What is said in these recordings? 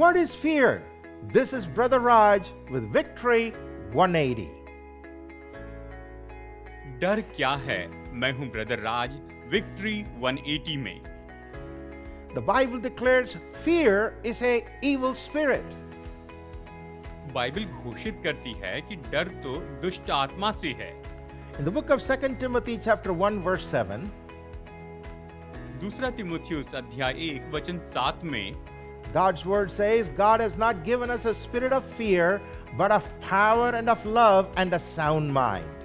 What is fear? This is Brother Raj with Victory 180. डर क्या है? मैं हूं ब्रदर राज, विक्ट्री 180 में। The Bible declares fear is a evil spirit. Bible घोषित करती है कि डर तो दुष्ट आत्मा से है। In the book of 2 Timothy chapter 1 verse 7, दूसरा तिमुथियुस अध्याय 1 वचन 7 में God's word says, God has not given us a spirit of fear, but of power and of love and a sound mind.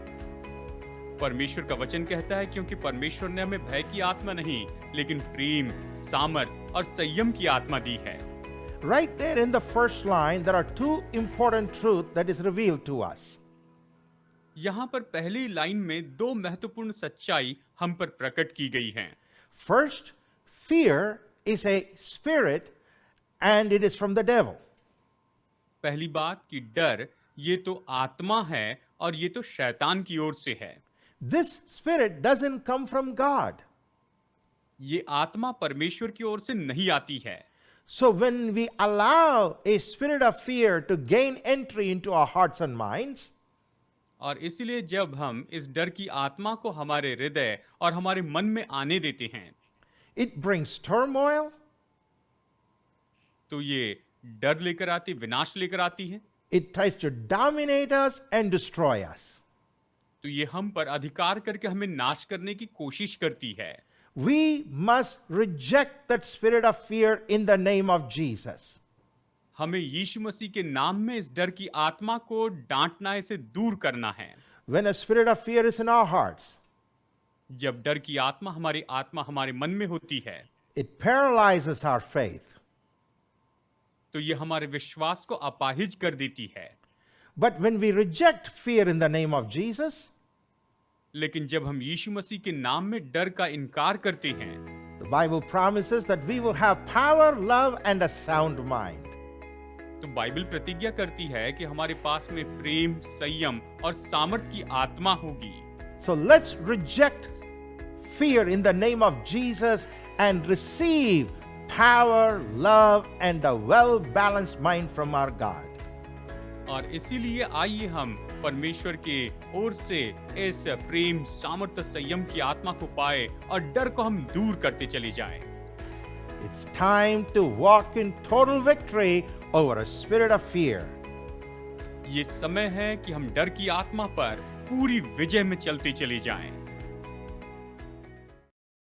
परमेश्वर का वचन कहता है क्योंकि परमेश्वर ने हमें भय की आत्मा नहीं, लेकिन प्रेम, सामर्थ और संयम की आत्मा दी है। Right there in the first line, there are two important truths that is revealed to us. यहाँ पर पहली लाइन में दो महत्वपूर्ण सच्चाई हम पर प्रकट की गई हैं। First, fear is a spirit and it is from the devil. पहली बात कि डर ये तो आत्मा है और ये तो शैतान की ओर से है। This spirit doesn't come from God. ये आत्मा परमेश्वर की ओर से नहीं आती है। So when we allow a spirit of fear to gain entry into our hearts and minds, और इसलिए जब हम इस डर की आत्मा को हमारे हृदय और हमारे मन में आने देते हैं, it brings turmoil, तो ये डर लेकर आती, विनाश लेकर आती है। it tries to dominate us and destroy us. तो ये हम पर अधिकार करके हमें नाश करने की कोशिश करती है। We must reject that spirit of fear in the name of Jesus. हमें यीशु मसीह के नाम में इस डर की आत्मा को डांटना, इसे दूर करना है। When a spirit of fear is in our hearts, जब डर की आत्मा हमारे मन में होती है, it paralyzes our faith. तो ये हमारे विश्वास को अपाहिज कर देती है। But when we reject fear in the name of Jesus, लेकिन जब हम यीशु मसीह के नाम में डर का इनकार करते हैं, the Bible promises that we will have power, love, and a sound mind. तो बाइबल प्रतिज्ञा करती है कि हमारे पास में प्रेम, संयम और सामर्थ की आत्मा होगी। So let's reject fear in the name of Jesus and receive power, love, and a well-balanced mind from our God. और इसीलिए आइए हम परमेश्वर के ओर से इस प्रेम, सामर्थ्य, संयम की आत्मा को पाए और डर को हम दूर करते चले जाएं। It's time to walk in total victory over a spirit of fear. ये समय है कि हम डर की आत्मा पर पूरी विजय में चलते चले जाएं।